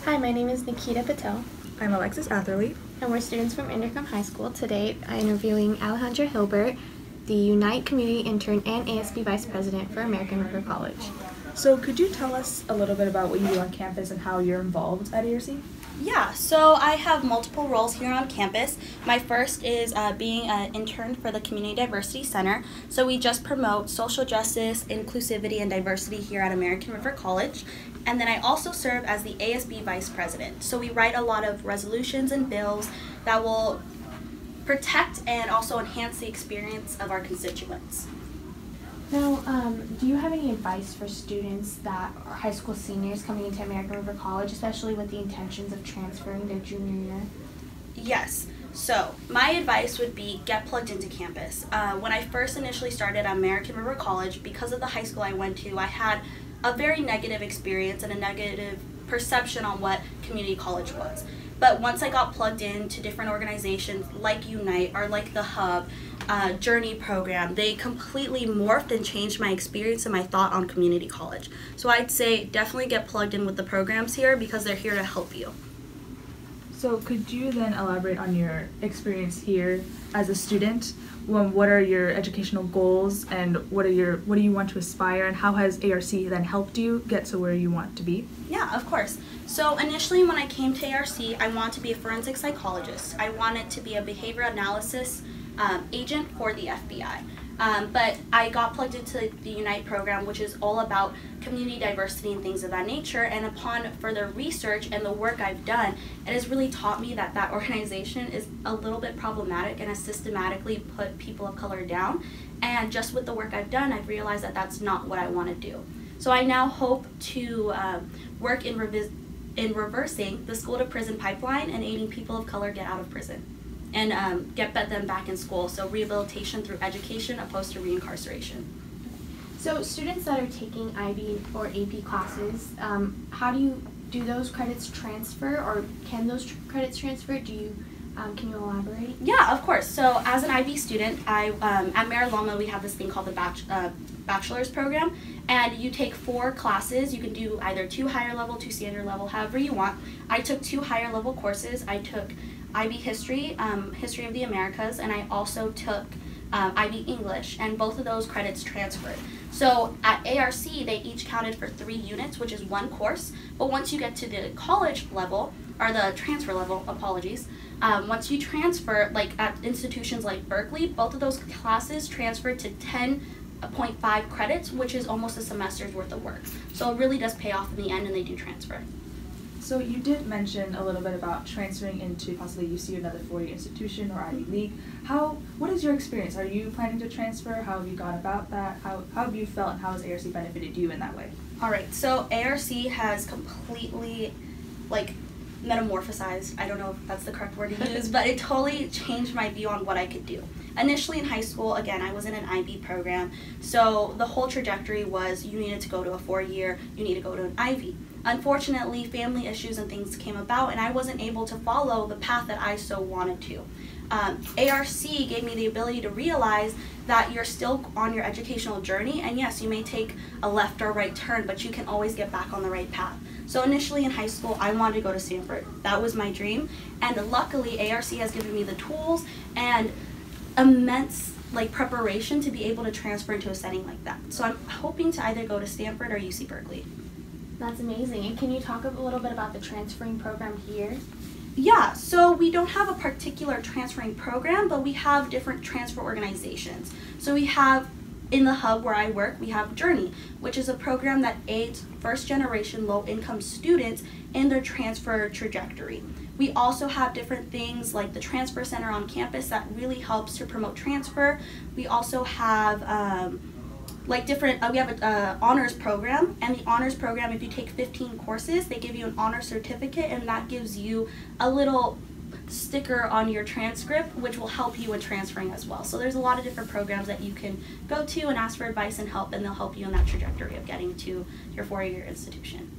Hi, my name is Nikita Patel, I'm Alexis Atherley. and we're students from Intercom High School. Today, I'm interviewing Alejandra Hilbert, the Unite Community Intern and ASB Vice President for American River College. So could you tell us a little bit about what you do on campus and how you're involved at ARC? Yeah, so I have multiple roles here on campus. My first is being an intern for the Community Diversity Center. So we just promote social justice, inclusivity, and diversity here at American River College. And then I also serve as the ASB Vice President. So we write a lot of resolutions and bills that will protect and also enhance the experience of our constituents. Now, do you have any advice for students that are high school seniors coming into American River College, especially with the intentions of transferring their junior year? Yes. So my advice would be get plugged into campus. When I first initially started at American River College, because of the high school I went to, I had a very negative experience and a negative perception on what community college was. But once I got plugged into different organizations like Unite or like the Hub, Journey program, they completely morphed and changed my experience and my thought on community college. So I'd say definitely get plugged in with the programs here because they're here to help you. So could you then elaborate on your experience here as a student? What are your educational goals and what do you want to aspire, and how has ARC then helped you get to where you want to be? Yeah, of course. So initially when I came to ARC, I wanted to be a forensic psychologist. I wanted to be a behavioral analysis agent for the FBI. But I got plugged into the Unite program, which is all about community diversity and things of that nature. And upon further research and the work I've done, it has really taught me that that organization is a little bit problematic and has systematically put people of color down. And just with the work I've done, I've realized that that's not what I want to do. So I now hope to work in reversing the school to prison pipeline and aiding people of color get out of prison and get them back in school. So rehabilitation through education opposed to reincarceration. So students that are taking IB or AP classes, how do those credits transfer, or can those credits transfer? Can you elaborate? Yeah, of course. So as an IB student, at Mara Loma we have this thing called the bachelor's program, and you take 4 classes. You can do either 2 higher level, 2 standard level, however you want. I took 2 higher level courses. I took IB history, history of the Americas, and I also took IB English, and both of those credits transferred. So at ARC, they each counted for 3 units, which is 1 course, but once you get to the college level, or the transfer level, apologies, once you transfer, like at institutions like Berkeley, both of those classes transferred to 10.5 credits, which is almost a semester's worth of work. So it really does pay off in the end, and they do transfer. So you did mention a little bit about transferring into possibly UC, another 4-year institution, or Ivy League. What is your experience? Are you planning to transfer? How have you gone about that? How have you felt, and how has ARC benefited you in that way? All right, so ARC has completely, metamorphosized. I don't know if that's the correct word to use, but it totally changed my view on what I could do. Initially in high school, again, I was in an IB program, so the whole trajectory was you needed to go to a 4-year, you need to go to an Ivy. Unfortunately, family issues and things came about, and I wasn't able to follow the path that I so wanted to. ARC gave me the ability to realize that you're still on your educational journey, and yes, you may take a left or right turn, but you can always get back on the right path. So initially in high school, I wanted to go to Stanford. That was my dream, and luckily ARC has given me the tools and immense preparation to be able to transfer into a setting like that. So I'm hoping to either go to Stanford or UC Berkeley. That's amazing. And can you talk a little bit about the transferring program here? Yeah, so we don't have a particular transferring program, but we have different transfer organizations. So we have, in the Hub where I work, we have Journey, which is a program that aids first-generation low-income students in their transfer trajectory. We also have different things like the Transfer Center on campus that really helps to promote transfer. We also have we have an honors program, and the honors program, if you take 15 courses, they give you an honor certificate, and that gives you a little sticker on your transcript, which will help you in transferring as well. So there's a lot of different programs that you can go to and ask for advice and help, and they'll help you in that trajectory of getting to your 4-year institution.